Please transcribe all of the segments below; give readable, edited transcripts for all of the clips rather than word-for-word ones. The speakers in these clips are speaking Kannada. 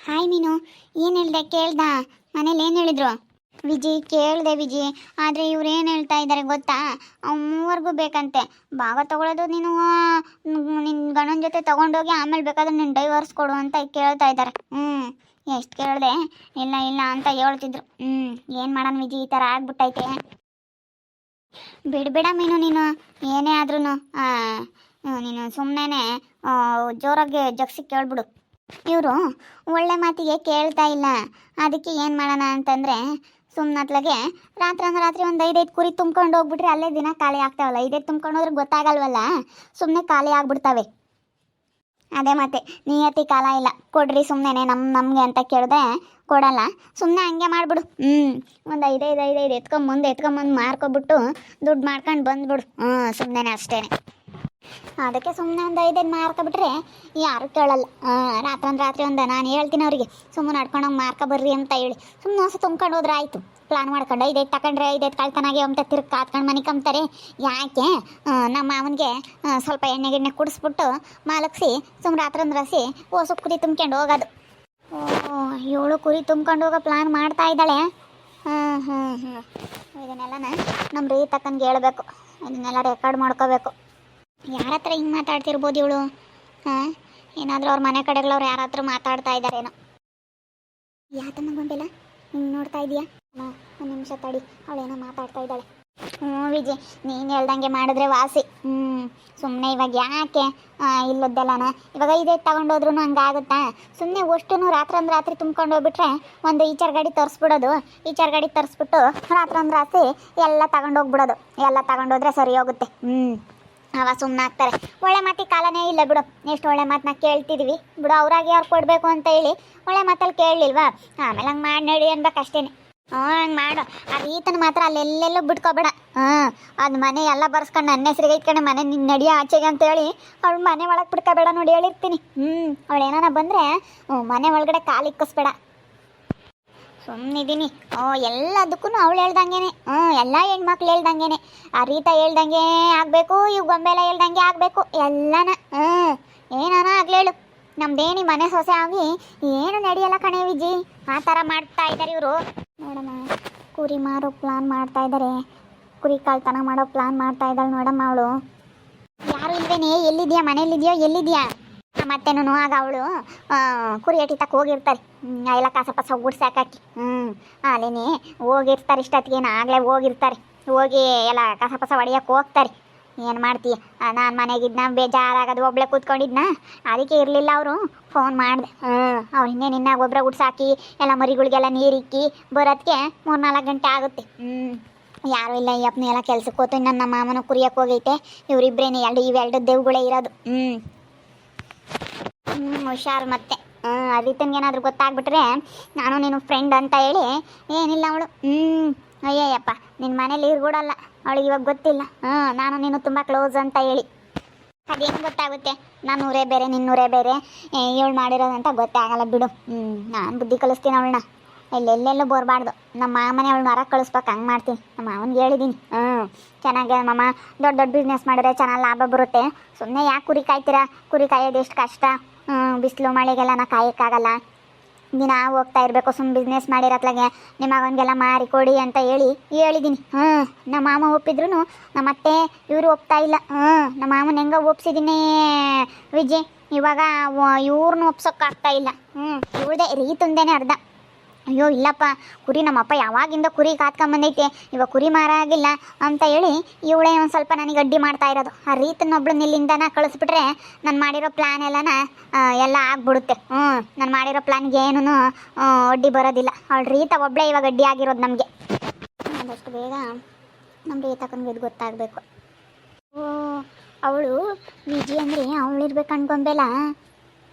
ಹಾಯ್ ಮೀನು, ಏನು ಹೇಳ್ದೆ ಕೇಳ್ದ? ಮನೇಲಿ ಏನು ಹೇಳಿದ್ರು? ವಿಜಿ ಕೇಳಿದೆ ವಿಜಿ, ಆದರೆ ಇವ್ರು ಏನು ಹೇಳ್ತಾ ಇದ್ದಾರೆ ಗೊತ್ತಾ? ಮೂವರೆಗೂ ಬೇಕಂತೆ ಭಾಗ ತಗೊಳ್ಳೋದು. ನೀನು ನಿನ್ನ ಗಂಡನ ಜೊತೆ ತೊಗೊಂಡೋಗಿ ಆಮೇಲೆ ಬೇಕಾದ್ರೆ ನೀನು ಡೈವರ್ಸ್ ಕೊಡು ಅಂತ ಕೇಳ್ತಾ ಇದ್ದಾರೆ. ಎಷ್ಟು ಕೇಳಿದೆ? ಇಲ್ಲ ಇಲ್ಲ ಅಂತ ಹೇಳ್ತಿದ್ರು. ಏನು ಮಾಡೋಣ ವಿಜಿ, ಈ ಥರ ಆಗ್ಬಿಟ್ಟೈತೆ. ಬಿಡಬೇಡ ಮೀನು, ನೀನು ಏನೇ ಆದ್ರೂ ನೀನು ಸುಮ್ಮನೆ ಜೋರಾಗಿ ಜಗ್ಸಿ ಕೇಳ್ಬಿಡು. ಇವರು ಒಳ್ಳೆ ಮಾತಿಗೆ ಕೇಳ್ತಾ ಇಲ್ಲ. ಅದಕ್ಕೆ ಏನು ಮಾಡೋಣ ಅಂತಂದರೆ ಸುಮ್ಮನತ್ಲಾಗೆ ರಾತ್ರಿ ಒಂದು 5 ಕುರಿ ತುಂಬ್ಕೊಂಡು ಹೋಗ್ಬಿಟ್ರೆ ಅಲ್ಲೇ ದಿನ ಖಾಲಿ ಆಗ್ತಾವಲ್ಲ. 5 ತುಂಬ್ಕೊಂಡು ಹೋದ್ರೆ ಗೊತ್ತಾಗಲ್ವಲ್ಲ, ಸುಮ್ಮನೆ ಖಾಲಿ ಆಗ್ಬಿಡ್ತವೆ. ಅದೇ ಮತ್ತೆ ನಿಯತಿ ಕಾಲ ಇಲ್ಲ, ಕೊಡ್ರಿ ಸುಮ್ಮನೆ ನಮಗೆ ಅಂತ ಕೇಳಿದೆ ಕೊಡಲ್ಲ. ಸುಮ್ಮನೆ ಹಂಗೆ ಮಾಡಿಬಿಡು. ಒಂದು 5 ಎತ್ಕೊಂಬಂದು ಮಾರ್ಕೊಬಿಟ್ಟು ದುಡ್ಡು ಮಾಡ್ಕೊಂಡು ಬಂದ್ಬಿಡು. ಸುಮ್ಮನೆ ಅಷ್ಟೇ. ಅದಕ್ಕೆ ಸುಮ್ಮನೆ ಒಂದು 5 ಮಾರ್ಕೊಬಿಟ್ರೆ ಯಾರು ಕೇಳಲ್ಲ. ರಾತ್ರಿ ಒಂದು ನಾನು ಹೇಳ್ತೀನಿ ಅವರಿಗೆ, ಸುಮ್ಮನೆ ನಡ್ಕೊಂಡೋಗಿ ಮಾರ್ಕೊಬರ್ರಿ ಅಂತ ಹೇಳಿ ಸುಮ್ಮನೆ ಹೊಸ ತುಂಬ್ಕೊಂಡು ಹೋದ್ರೆ ಆಯಿತು. ಪ್ಲಾನ್ ಮಾಡ್ಕೊಂಡು 5 ತಗೊಂಡ್ರೆ 5 ಕಳ್ತನಾಗೆ ಅಂತ ತಿರ್ಗಿ ಕಾತ್ಕೊಂಡು ಮನೆ ಕಂಬ್ತಾರೆ. ಯಾಕೆ ನಮ್ಮ ಮಾವನಿಗೆ ಸ್ವಲ್ಪ ಎಣ್ಣೆ ಕುಡಿಸ್ಬಿಟ್ಟು ಮಾಲಕ್ಸಿ ಸುಮ್ಮನೆ ರಾತ್ರಿ ಹೊಸ ಕುರಿ ತುಂಬ್ಕೊಂಡು ಹೋಗೋದು. 7 ಕುರಿ ತುಂಬ್ಕೊಂಡು ಹೋಗೋ ಪ್ಲಾನ್ ಮಾಡ್ತಾ ಇದ್ದಾಳೆ. ಇದನ್ನೆಲ್ಲನ ನಮ್ಮ ರೀತಕ್ಕನಿಗೆ ಹೇಳ್ಬೇಕು, ಇದನ್ನೆಲ್ಲ ರೆಕಾರ್ಡ್ ಮಾಡ್ಕೋಬೇಕು. ಯಾರ ಹತ್ರ ಹಿಂಗೆ ಮಾತಾಡ್ತಿರ್ಬೋದು ಇವಳು? ಏನಾದರೂ ಅವ್ರ ಮನೆ ಕಡೆಗಳವ್ರು ಯಾರ ಹತ್ರ ಮಾತಾಡ್ತಾ ಇದ್ದಾರೇನೋ. ಯಾತನ್ನ ಗೊಂಬಿಲ್ಲ ಹಿಂಗೆ ನೋಡ್ತಾ ಇದೀಯಾ? ಒಂದು ನಿಮಿಷ ತಡಿ, ಅವಳೇನೋ ಮಾತಾಡ್ತಾ ಇದ್ದಾಳೆ. ವಿಜಯ್, ನೀನು ಹೇಳ್ದಂಗೆ ಮಾಡಿದ್ರೆ ವಾಸಿ. ಸುಮ್ಮನೆ ಇವಾಗ ಯಾಕೆ ಇಲ್ಲದ್ದೆಲ್ಲನ ಇವಾಗ 5 ತಗೊಂಡೋದ್ರೂ ಹಂಗಾಗುತ್ತಾ? ಸುಮ್ಮನೆ ಅಷ್ಟು ರಾತ್ರಿ ತುಂಬ್ಕೊಂಡು ಹೋಗ್ಬಿಟ್ರೆ ಒಂದು ಈಚರ್ ಗಾಡಿ ತರಿಸ್ಬಿಡೋದು. ಈಚರ್ ಗಾಡಿ ತರಿಸ್ಬಿಟ್ಟು ರಾತ್ರಿ ಎಲ್ಲ ತಗೊಂಡೋಗ್ಬಿಡೋದು. ಎಲ್ಲ ತಗೊಂಡೋದ್ರೆ ಸರಿ ಹೋಗುತ್ತೆ. ಅವ ಸುಮ್ಮನೆ ಆಗ್ತಾರೆ. ಒಳ್ಳೆ ಮಾತಿಗೆ ಕಾಲನೇ ಇಲ್ಲ ಬಿಡು. ಎಷ್ಟು ಒಳ್ಳೆ ಮಾತನ್ನ ಕೇಳ್ತಿದ್ವಿ ಬಿಡು. ಅವ್ರಾಗಿ ಅವ್ರು ಕೊಡಬೇಕು ಅಂತ ಹೇಳಿ ಒಳ್ಳೆ ಮಾತಲ್ಲಿ ಕೇಳಲಿಲ್ವಾ? ಆಮೇಲೆ ಹಂಗೆ ಮಾಡಿ ನಡಿ ಅನ್ಬೇಕಷ್ಟೇ. ಹಂಗೆ ಮಾಡು. ಆ ರೀತನ ಮಾತ್ರ ಅಲ್ಲೆಲ್ಲೆಲ್ಲೂ ಬಿಟ್ಕೊಬೇಡ. ಅದು ಮನೆ ಎಲ್ಲ ಬರ್ಸ್ಕೊಂಡು ನನ್ನ ಹೆಸ್ರಿಗೆ ಇಟ್ಕೊಂಡು ಮನೆ ನಿನ್ನ ನಡಿಯೋ ಆಚೆಗೆ ಅಂತೇಳಿ ಅವಳು ಮನೆ ಒಳಗೆ ಬಿಟ್ಕೋಬೇಡ ನೋಡಿ ಹೇಳಿರ್ತೀನಿ. ಅವಳು ಏನಾನ ಬಂದರೆ ಮನೆ ಒಳಗಡೆ ಕಾಲು ಇಕ್ಕಿಸ್ಬೇಡ. ಸುಮ್ಮನಿದ್ದೀನಿ. ಎಲ್ಲದಕ್ಕೂ ಅವಳು ಹೇಳ್ದಂಗೆ, ಎಲ್ಲ ಹೆಣ್ಮಕ್ಳು ಹೇಳ್ದಂಗೆ, ಆ ರೀತ ಹೇಳ್ದಂಗೆ ಆಗಬೇಕು, ಇವು ಗೊಂಬೆಲ್ಲ ಹೇಳ್ದಂಗೆ ಆಗಬೇಕು ಎಲ್ಲನ. ಏನಾನ ಆಗಲೇಳು, ನಮ್ದೇನಿ ಮನೆ ಸೊಸೆ ಆಗಿ ಏನು ನಡೆಯಲ್ಲ ಕಣೆ ವಿಜಿ. ಆ ಥರ ಮಾಡ್ತಾ ಇದ್ದಾರೆ ಇವರು. ನೋಡಮ್ಮ, ಕುರಿ ಮಾರೋ ಪ್ಲಾನ್ ಮಾಡ್ತಾ ಇದ್ದಾರೆ, ಕುರಿ ಕಾಳ್ತನ ಮಾಡೋ ಪ್ಲಾನ್ ಮಾಡ್ತಾ ಇದ್ದಾಳೆ ನೋಡಮ್ಮ ಅವಳು. ಯಾರು ಇಲ್ವೇನೆ? ಎಲ್ಲಿದ್ಯಾ? ಮನೇಲಿದ್ಯೋ? ಎಲ್ಲಿದ್ಯಾ? ಮತ್ತೇನು ಆಗ ಅವಳು ಕುರಿ ಅಟಿತಕ್ಕೆ ಹೋಗಿರ್ತಾರೆ. ಎಲ್ಲ ಕಸ ಗುಡ್ಸಿ ಹಾಕಿ ಅಲ್ಲೇನೆ ಹೋಗಿರ್ತಾರೆ. ಇಷ್ಟೊತ್ತಿಗೇನು ಆಗಲೇ ಹೋಗಿರ್ತಾರೆ. ಹೋಗಿ ಎಲ್ಲ ಕಸ ಹೊಡಿಯೋಕೆ ಹೋಗ್ತಾರೆ. ಏನು ಮಾಡ್ತೀಯ? ನಾನು ಮನೆಗಿದ್ನ, ಬೇಜಾರಾಗೋದು, ಒಬ್ಳೆ ಕೂತ್ಕೊಂಡಿದ್ನ. ಅದಕ್ಕೆ ಇರಲಿಲ್ಲ. ಅವರು ಫೋನ್ ಮಾಡಿದೆ. ಅವ್ರು ಇನ್ನೇನಿನ್ನ ಗೊಬ್ಬರ ಗುಡ್ಸಾಕಿ ಎಲ್ಲ ಮರಿಗಳಿಗೆಲ್ಲ ನೀರಿಕ್ಕಿ ಬರೋದಕ್ಕೆ 3-4 ಗಂಟೆ ಆಗುತ್ತೆ. ಯಾರೂ ಇಲ್ಲ. ಈ ಅಪ್ಪನ ಎಲ್ಲ ಕೆಲ್ಸಕ್ಕೆ ಹೋತು. ನನ್ನ ಮಾಮನ ಕುರಿಯಕ್ಕೆ ಹೋಗೈತೆ. ಇವರಿಬ್ಬರೇನೆ ಇವೆರಡು ದೇವುಗಳೇ ಇರೋದು. ಹುಷಾರು. ಮತ್ತೆ ಅದೀತನ್ಗೇನಾದ್ರೂ ಗೊತ್ತಾಗ್ಬಿಟ್ರೆ ನಾನು ನೀನು ಫ್ರೆಂಡ್ ಅಂತ ಹೇಳಿ ಏನಿಲ್ಲ ಅವಳು. ಅಯ್ಯಯ್ಯಪ್ಪ, ನಿನ್ನ ಮನೇಲಿ ಇರ್ಬಿಡಲ್ಲ ಅವಳಿಗೆ. ಇವಾಗ ಗೊತ್ತಿಲ್ಲ ನಾನು ನೀನು ತುಂಬ ಕ್ಲೋಸ್ ಅಂತ ಹೇಳಿ. ಅದೇನು ಗೊತ್ತಾಗುತ್ತೆ? ನಾನು ಊರೇ ಬೇರೆ, ನಿನ್ನೂರೇ ಬೇರೆ, ಇವಳು ಮಾಡಿರೋದಂತ ಗೊತ್ತೇ ಆಗಲ್ಲ ಬಿಡು. ನಾನು ಬುದ್ಧಿ ಕಲಿಸ್ತೀನಿ ಅವಳನ್ನ. ಎಲ್ಲೆಲ್ಲೆಲ್ಲೂ ಬೋರ್ಬಾರ್ದು. ನಮ್ಮ ಮಾಮನೆ ಅವಳು ಹೊರಗೆ ಕಳಿಸ್ಬೇಕು. ಹಂಗೆ ಮಾಡ್ತೀನಿ. ನಮ್ಮ ಮಾವನಿಗೆ ಹೇಳಿದ್ದೀನಿ. ಚೆನ್ನಾಗಿ ಮಾಮ ದೊಡ್ಡ ಬಿಸ್ನೆಸ್ ಮಾಡಿದ್ರೆ ಚೆನ್ನಾಗಿ ಲಾಭ ಬರುತ್ತೆ. ಸುಮ್ಮನೆ ಯಾಕೆ ಕುರಿ ಕಾಯ್ತೀರಾ? ಕುರಿ ಕಾಯೋದು ಎಷ್ಟು ಕಷ್ಟ. ಬಿಸಿಲು ಮಳೆಗೆಲ್ಲ ನಾ ಕಾಯೋಕ್ಕಾಗಲ್ಲ. ದಿನ ಹೋಗ್ತಾ ಇರಬೇಕು. ಸುಮ್ಮನೆ ಬಿಸ್ನೆಸ್ ಮಾಡಿರತ್ಲಾಗೆ ನಿಮ್ಮ ಮಗನಿಗೆಲ್ಲ ಮಾರಿ ಕೊಡಿ ಅಂತ ಹೇಳಿದ್ದೀನಿ. ನಮ್ಮ ಮಾಮ ಒಪ್ಪಿದ್ರು ನಮ್ಮ ಅತ್ತೆ ಇವರು ಒಪ್ತಾ ಇಲ್ಲ. ನಮ್ಮ ಮಾಮನ ಹೆಂಗ ಒಪ್ಸಿದ್ದೀನಿ ವಿಜಯ್. ಇವಾಗ ಇವ್ರನ್ನ ಒಪ್ಸೋಕ್ಕಾಗ್ತಾ ಇಲ್ಲ. ಇವಳದೇ ರೀತುಂದೇನೆ ಅರ್ಧ. ಅಯ್ಯೋ ಇಲ್ಲಪ್ಪ, ಕುರಿ ನಮ್ಮಪ್ಪ ಯಾವಾಗಿಂದ ಕುರಿ ಕಾತ್ಕೊಂಬಂದೈತೆ, ಇವಾಗ ಕುರಿ ಮಾರಾಗಿಲ್ಲ ಅಂತ ಹೇಳಿ ಇವಳೇ ಒಂದು ಸ್ವಲ್ಪ ನನಗೆ ಅಡ್ಡಿ ಮಾಡ್ತಾ ಇರೋದು. ಆ ರೀತನ್ನೊಬ್ಳು ನಿಲ್ಲಿಂದನ ಕಳಿಸ್ಬಿಟ್ರೆ ನಾನು ಮಾಡಿರೋ ಪ್ಲ್ಯಾನ್ ಎಲ್ಲ ಆಗ್ಬಿಡುತ್ತೆ. ನಾನು ಮಾಡಿರೋ ಪ್ಲ್ಯಾನ್ಗೆ ಏನೂ ಅಡ್ಡಿ ಬರೋದಿಲ್ಲ. ಅವಳು ರೀತ ಒಬ್ಬಳೇ ಇವಾಗ ಅಡ್ಡಿ ಆಗಿರೋದು ನಮಗೆ. ಆದಷ್ಟು ಬೇಗ ನಮ್ಮ ರೀತಕ್ಕನಿಗೆ ಇದು ಗೊತ್ತಾಗಬೇಕು. ಅವಳು ವಿಜಿ ಅಂದರೆ ಅವಳಿರ್ಬೇಕು ಅನ್ಕೊಂಬೇಲ.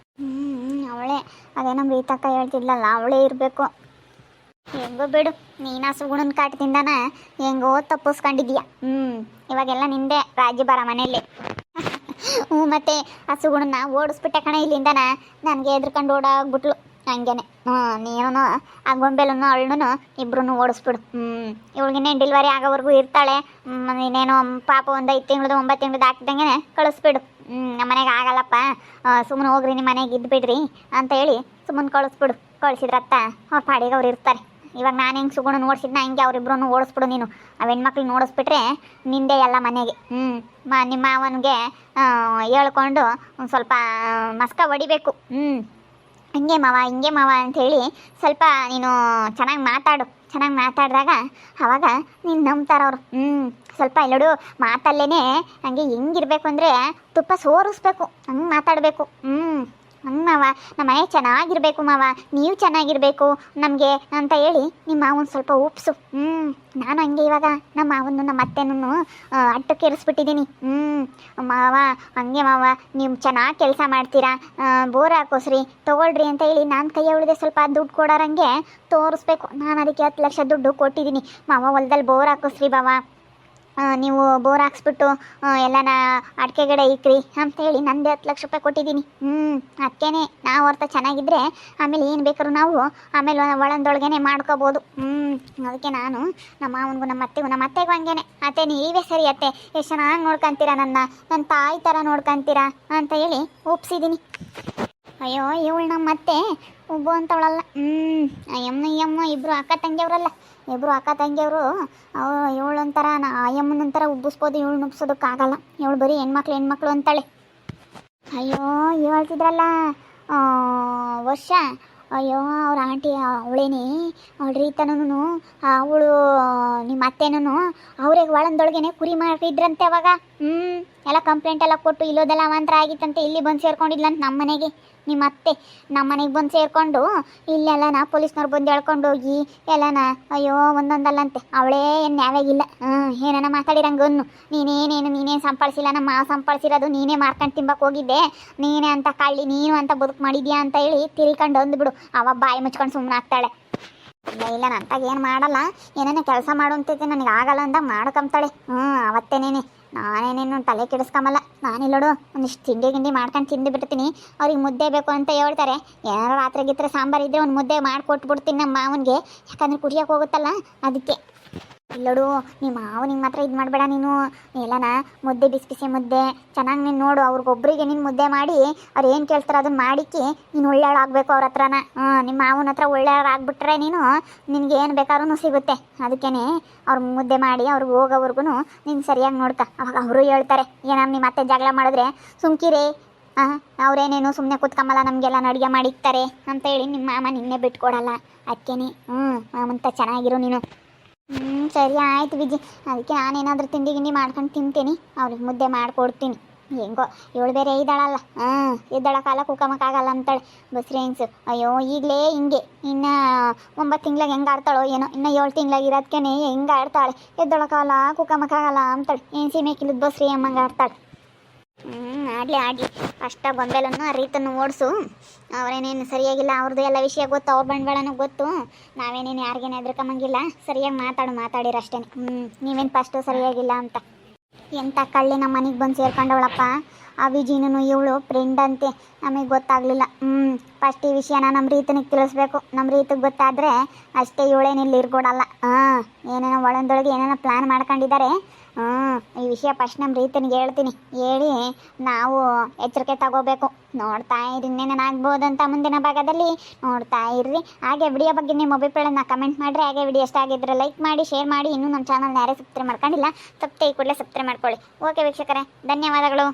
ಅವಳೇ. ಅದೇ ನಮ್ಮ ರೀತಕ್ಕ ಹೇಳ್ತಿದ್ಲಲ್ಲ, ಅವಳೇ ಇರಬೇಕು. ಹೆಂಗೋ ಬಿಡು, ನೀನು ಸುಗುಣನ ಕಾಟದಿಂದನ ಹೆಂಗೋ ತಪ್ಪಿಸ್ಕೊಂಡಿದ್ಯಾ. ಇವಾಗೆಲ್ಲ ನಿಂದೆ ರಾಜ್ಯಭಾರ ಮನೆಯಲ್ಲಿ. ಮತ್ತೆ ಆ ಸುಗುಣನ ಓಡಿಸ್ಬಿಟ್ಟೆ ಕಣ ಇಲ್ಲಿಂದನ. ನನಗೆ ಎದ್ರಕೊಂಡು ಓಡಾಗ್ಬಿಟ್ಲು. ಹಂಗೇನೆ ನೀನು ಆ ಗೊಂಬೆಲೂ ಅವಳನ್ನು ಇಬ್ರು ಓಡಿಸ್ಬಿಡು. ಇವಳಿಗಿನ್ನೇನು ಡೆಲಿವರಿ ಆಗೋವರೆಗೂ ಇರ್ತಾಳೆ. ಇನ್ನೇನು ಪಾಪ ಒಂದು 5 ತಿಂಗಳದು 9 ತಿಂಗಳದು ಹಾಕಿದಂಗೆ ಕಳಿಸ್ಬಿಡು. ನಮ್ಮ ಮನೆಗೆ ಆಗಲ್ಲಪ್ಪ, ಸುಮ್ಮನೆ ಹೋಗ್ರಿ ನಿಮ್ಮ ಮನೆಗೆ ಇದ್ಬಿಡ್ರಿ ಅಂತ ಹೇಳಿ ಸುಮ್ಮನೆ ಕಳಿಸ್ಬಿಡು. ಕಳಿಸಿದ್ರತ್ತ ಅವ್ರ ಪಾಡಿಗೆ ಅವ್ರು ಇರ್ತಾರೆ. ಇವಾಗ ನಾನು ಹೆಂಗೆ ಸುಗುಣ ನೋಡ್ಸಿದ್ನ ಹಂಗೆ ಅವ್ರಿಬ್ರು ಓಡಿಸ್ಬಿಡು ನೀನು. ಆ ಹೆಣ್ಮಕ್ಳು ನೋಡಿಸ್ಬಿಟ್ರೆ ನಿಂದೆ ಎಲ್ಲ ಮನೆಗೆ. ನಿಮ್ಮ ಮಾವನಿಗೆ ಹೇಳ್ಕೊಂಡು ಒಂದು ಸ್ವಲ್ಪ ಮಸ್ಕ ಹೊಡಿಬೇಕು. ಹಿಂಗೆ ಮಾವ ಹಿಂಗೆ ಮಾವ ಅಂಥೇಳಿ ಸ್ವಲ್ಪ ನೀನು ಚೆನ್ನಾಗಿ ಮಾತಾಡು. ಚೆನ್ನಾಗಿ ಮಾತಾಡಿದಾಗ ಆವಾಗ ನೀನು ನಂಬ್ತಾರವ್ರು. ಸ್ವಲ್ಪ ಎಲ್ಲಡು ಮಾತಲ್ಲೇ ಹಂಗೆ ಹೆಂಗಿರ್ಬೇಕು ಅಂದರೆ ತುಪ್ಪ ಸೋರಿಸ್ಬೇಕು, ಹಂಗೆ ಮಾತಾಡಬೇಕು. ಹಂಗೆ ಮಾವ ನಮ್ಮ ಮನೆ ಚೆನ್ನಾಗಿರ್ಬೇಕು ಮಾವ, ನೀವು ಚೆನ್ನಾಗಿರಬೇಕು ನಮಗೆ ಅಂತ ಹೇಳಿ ನಿಮ್ಮ ಮಾವನ ಸ್ವಲ್ಪ ಉಪ್ಸು. ನಾನು ಹಂಗೆ ಇವಾಗ ನಮ್ಮ ಮಾವನು ನಮ್ಮ ಅತ್ತೆನೂ ಅಟ್ಟಕ್ಕೆ ಇರಿಸ್ಬಿಟ್ಟಿದ್ದೀನಿ. ಮಾವ ಹಂಗೆ ಮಾವ ನೀವು ಚೆನ್ನಾಗಿ ಕೆಲಸ ಮಾಡ್ತೀರಾ, ಬೋರ್ ಹಾಕೋಸ್ರಿ ತೊಗೊಳ್ರಿ ಅಂತ ಹೇಳಿ ನಾನು ಕೈ ಉಳಿದೆ ಸ್ವಲ್ಪ ದುಡ್ಡು ಕೊಡೋರಂಗೆ ತೋರಿಸ್ಬೇಕು. ನಾನು ಅದಕ್ಕೆ 10 ಲಕ್ಷ ದುಡ್ಡು ಕೊಟ್ಟಿದ್ದೀನಿ. ಮಾವ ಹೊಲ್ದಲ್ಲಿ ಬೋರ್ ಹಾಕೋಸ್ರಿ ಬಾವ, ನೀವು ಬೋರ್ ಹಾಕ್ಸ್ಬಿಟ್ಟು ಎಲ್ಲನ ಅಡಿಕೆ ಗಿಡ ಇಕ್ರಿ ಅಂತೇಳಿ ನಂದೇ 10 ಲಕ್ಷ ರೂಪಾಯಿ ಕೊಟ್ಟಿದ್ದೀನಿ. ಅದಕ್ಕೇನೆ ನಾವು ಹೊರ್ತ ಚೆನ್ನಾಗಿದ್ದರೆ ಆಮೇಲೆ ಏನು ಬೇಕಾದ್ರೂ ನಾವು ಆಮೇಲೆ ಒಳಂದೊಳಗೇನೆ ಮಾಡ್ಕೋಬೋದು. ಅದಕ್ಕೆ ನಾನು ನಮ್ಮ ಮಾವನಿಗೂ ನಮ್ಮ ಅತ್ತೆಗೂ ಹಂಗೇನೆ, ಅತ್ತೆ ನೀವೇ ಸರಿ ಅತ್ತೆ, ಎಷ್ಟು ಚೆನ್ನಾಗಿ ನೋಡ್ಕೊತೀರಾ ನನ್ನ ತಾಯಿ ಥರ ನೋಡ್ಕೊತೀರಾ ಅಂತ ಹೇಳಿ ಒಪ್ಸಿದ್ದೀನಿ. ಅಯ್ಯೋ ಇವಳು ನಮ್ಮ ಅತ್ತೆ ಉಬ್ಬು ಅಂತವಳಲ್ಲ. ಅಯ್ಯಮ್ಮ ಇಬ್ಬರು ಅಕ್ಕ ತಂಗಿಯವ್ರಲ್ಲ, ಇಬ್ಬರು ಅಕ್ಕ ತಂಗಿಯವರು. ಇವಳು ಒಂಥರ ಅಯ್ಯಮ್ಮನಂತರ ಉಬ್ಬಿಸ್ಬೋದು, ಇವಳು ನುಬ್ಸೋದಕ್ಕಾಗಲ್ಲ. ಇವಳು ಬರೀ ಹೆಣ್ಮಕ್ಳು ಅಂತಾಳೆ. ಅಯ್ಯೋ ಹೇಳ್ತಿದ್ರಲ್ಲ ವರ್ಷ, ಅಯ್ಯೋ ಅವ್ರ ಆಂಟಿ ಅವಳೇನೆ ಅವಳ ರೀತನೂ ಅವಳು ನಿಮ್ಮ ಅತ್ತೆನೂ ಅವ್ರಿಗೆ ಒಳಂದೊಳಗೇನೆ ಕುರಿ ಮಾಡಿದ್ರಂತೆ ಅವಾಗ. ಎಲ್ಲ ಕಂಪ್ಲೇಂಟ್ ಎಲ್ಲ ಕೊಟ್ಟು ಇಲ್ಲೋದೆಲ್ಲ ಅವಾಂತರ ಆಗಿತ್ತಂತೆ. ಇಲ್ಲಿ ಬಂದು ಸೇರ್ಕೊಂಡಿದ್ಲಂತ ನಮ್ಮ ಮನೆಗೆ ನಿಮ್ಮ ಅತ್ತೆ. ನಮ್ಮ ಮನೆಗೆ ಬಂದು ಸೇರಿಕೊಂಡು ಇಲ್ಲೆಲ್ಲನ ಪೊಲೀಸ್ನವ್ರು ಬಂದು ಹೇಳ್ಕೊಂಡು ಹೋಗಿ ಎಲ್ಲನ ಅಯ್ಯೋ ಒಂದೊಂದಲ್ಲಂತೆ. ಅವಳೇ ಏನು ನ್ಯಾಯಾಗಿಲ್ಲ. ಏನಾನ ಮಾತಾಡಿರಂಗನ್ನು ನೀನೇನು ಸಂಪಾಳಿಸಿಲ್ಲ, ನಮ್ಮ ಮಾವ ಸಂಪಾಳಿಸಿರೋದು ನೀನೇ ಮಾರ್ಕೊಂಡು ತಿಂಬಕ್ಕೆ ಹೋಗಿದ್ದೆ, ನೀನೇ ಅಂತ ಕಳ್ಳಿ, ನೀನು ಅಂತ ಬದುಕು ಮಾಡಿದ್ಯಾ ಅಂತ ಹೇಳಿ ತಿರ್ಕೊಂಡು ಅಂದ್ಬಿಡು. ಅವಾಗ ಬಾಯಿ ಮುಚ್ಕೊಂಡು ಸುಮ್ಮನೆ ಆಗ್ತಾಳೆ. ಇಲ್ಲ ನಂತಾಗ ಏನು ಮಾಡಲ್ಲ, ಏನೇನೋ ಕೆಲಸ ಮಾಡು ಅಂತೈತೆ, ನನಗೆ ಆಗಲ್ಲ ಅಂದಾಗ ಮಾಡ್ಕೊಂತಾಳೆ. ಅವತ್ತೇನೇನೆ ನಾನೇನೇನು ತಲೆ ಕೆಡಿಸ್ಕೊಂಬಲ್ಲ. ನಾನಿಲ್ಲೋಡು ಒಂದಿಷ್ಟು ತಿಂಡಿ ಮಾಡ್ಕೊಂಡು ತಿಂದು ಬಿಡ್ತೀನಿ. ಅವ್ರಿಗೆ ಮುದ್ದೆ ಬೇಕು ಅಂತ ಹೇಳ್ತಾರೆ, ಏನಾರು ರಾತ್ರಿ ಗಿತ್ರೆ ಸಾಂಬಾರು ಇದ್ದರೆ ಒಂದು ಮುದ್ದೆ ಮಾಡಿಕೊಟ್ಬಿಡ್ತೀನಿ ನಮ್ಮ ಮಾವನಿಗೆ, ಯಾಕಂದರೆ ಕುಡಿಯೋಕೆ ಹೋಗುತ್ತಲ್ಲ ಅದಕ್ಕೆ. ಇಲ್ಲೋಡು ನಿಮ್ಮ ಮಾವನಿಗೆ ಮಾತ್ರ ಇದು ಮಾಡಬೇಡ ನೀನು. ಎಲ್ಲನ ಮುದ್ದೆ ಬಿಸಿ ಮುದ್ದೆ ಚೆನ್ನಾಗಿ ನೀನು ನೋಡು, ಅವ್ರಿಗೊಬ್ರಿಗೆ ನೀನು ಮುದ್ದೆ ಮಾಡಿ ಅವ್ರು ಏನು ಕೇಳ್ತಾರೆ ಅದನ್ನು ಮಾಡಿಕ್ಕಿ ನೀನು ಒಳ್ಳೆಯಳಾಗಬೇಕು ಅವ್ರ ಹತ್ರನ. ನಿಮ್ಮ ಮಾವನ ಹತ್ರ ಒಳ್ಳೆಯಳಾಗ್ಬಿಟ್ರೆ ನಿನಗೆ ಏನು ಬೇಕಾದ್ರೂ ಸಿಗುತ್ತೆ. ಅದಕ್ಕೇ ಅವ್ರು ಮುದ್ದೆ ಮಾಡಿ ಅವ್ರಿಗೆ ಹೋಗೋವರೆಗೂ ನೀನು ಸರಿಯಾಗಿ ನೋಡ್ಕ. ಅವಾಗ ಅವರು ಹೇಳ್ತಾರೆ, ಏನಾರು ನಿಮ್ಮ ಅತ್ತೆ ಜಗಳ ಮಾಡಿದ್ರೆ ಸುಮ್ಕಿರಿ, ಅವರೇನೇನು ಸುಮ್ಮನೆ ಕೂತ್ಕೊಂಬಲ್ಲ, ನಮಗೆಲ್ಲ ಅಡುಗೆ ಮಾಡಿಕ್ತಾರೆ ಅಂತ ಹೇಳಿ ನಿಮ್ಮ ಮಾಮ ನಿನ್ನೆ ಬಿಟ್ಕೊಡಲ್ಲ. ಅದಕ್ಕೇನೆ ಮಾಮಂತ ಚೆನ್ನಾಗಿರು ನೀನು. ಸರಿ ಆಯ್ತು ವಿಜಿ, ಅದಕ್ಕೆ ನಾನೇನಾದರೂ ತಿಂಡಿ ಮಾಡ್ಕೊಂಡು ತಿಂತೀನಿ, ಅವ್ರಿಗೆ ಮುದ್ದೆ ಮಾಡಿಕೊಡ್ತೀನಿ. ಹೆಂಗೋ ಇವಳು ಬೇರೆ ಇದ್ದಾಳಲ್ಲ, ಎದ್ದಳ ಕಾಲ ಕೂಕಮಕ್ಕಾಗಲ್ಲ ಅಂತಾಳೆ ಬಸ್ರೇನ್ಸು. ಅಯ್ಯೋ ಈಗಲೇ ಹಿಂಗೆ, ಇನ್ನು 9 ತಿಂಗ್ಳಾಗ ಹೆಂಗೆ ಆಡ್ತಾಳೋ ಏನೋ, ಇನ್ನು 7 ತಿಂಗ್ಳಾಗ ಇರೋದಕ್ಕೇ ಹೆಂಗೆ ಆಡ್ತಾಳೆ, ಎದ್ದಳ ಕಾಲ ಕೂಕಮಕ್ಕಾಗಲ್ಲ ಅಂತಾಳೆ. ಏನು ಸೀಮೆಕಿಲ್ಲದ ಬಸ್ರಿ ಅಮ್ಮಂಗೆ ಆಡ್ತಾಳೆ. ಆಡಲಿ ಅಷ್ಟ ಗೊಂದಲನ್ನು ಆ ರೀತನ್ನು ಓಡಿಸು. ಅವರೇನೇನು ಸರಿಯಾಗಿಲ್ಲ, ಅವ್ರದ್ದು ಎಲ್ಲ ವಿಷಯ ಗೊತ್ತು, ಅವ್ರ ಬಂಡವಾಳನೂ ಗೊತ್ತು. ನಾವೇನೇನು ಯಾರಿಗೇನು ಹೆದರ್ಕೊಂಬಂಗಿಲ್ಲ, ಸರಿಯಾಗಿ ಮಾತಾಡಿರಷ್ಟೇ. ನೀವೇನು ಫಸ್ಟು ಸರಿಯಾಗಿಲ್ಲ ಅಂತ. ಎಂಥ ಕಳ್ಳಿ ನಮ್ಮ ಮನೆಗೆ ಬಂದು ಸೇರ್ಕೊಂಡವಳಪ್ಪ. ಆ ವಿಜಿನೂ ಇವಳು ಫ್ರೆಂಡ್ ಅಂತೆ, ನಮಗೆ ಗೊತ್ತಾಗಲಿಲ್ಲ. ಫಸ್ಟ್ ಈ ವಿಷಯನ ನಮ್ಮ ರೀತನಿಗೆ ತಿಳಿಸ್ಬೇಕು. ನಮ್ಮ ರೀತಿಗೆ ಗೊತ್ತಾದರೆ ಅಷ್ಟೇ, ಇವಳೇನಿಲ್ಲಿ ಇರ್ಕೊಡಲ್ಲ. ಏನೇನೋ ಒಳಂದೊಳಗೆ ಏನೇನೋ ಪ್ಲ್ಯಾನ್ ಮಾಡ್ಕೊಂಡಿದ್ದಾರೆ. ಈ ವಿಷಯ ಫಸ್ಟ್ ನಮ್ಮ ರೀತನಿಗೆ ಹೇಳ್ತೀನಿ, ಹೇಳಿ ನಾವು ಎಚ್ಚರಿಕೆ ತಗೋಬೇಕು. ನೋಡ್ತಾ ಇರಿ ಇನ್ನೇನಾಗ್ಬೋದಂತ ಮುಂದಿನ ಭಾಗದಲ್ಲಿ ನೋಡ್ತಾ ಇರ್ರಿ. ಹಾಗೆ ವಿಡಿಯೋ ಬಗ್ಗೆ ನಿಮ್ಮ ಅಭಿಪ್ರಾಯನ ಕಮೆಂಟ್ ಮಾಡಿರಿ. ಹಾಗೆ ವಿಡಿಯೋ ಇಷ್ಟ ಆಗಿದ್ದರೆ ಲೈಕ್ ಮಾಡಿ, ಶೇರ್ ಮಾಡಿ. ಇನ್ನೂ ನಮ್ಮ ಚಾನಲ್ನ ಯಾರೇ ಸಬ್ಸ್ಕ್ರೈಬ್ ಮಾಡ್ಕೊಂಡಿಲ್ಲ, ತಪ್ಪದೆ ಈ ಕೂಡಲೇ ಸಬ್ಸ್ಕ್ರೈಬ್ ಮಾಡ್ಕೊಳ್ಳಿ. ಓಕೆ ವೀಕ್ಷಕರೇ, ಧನ್ಯವಾದಗಳು.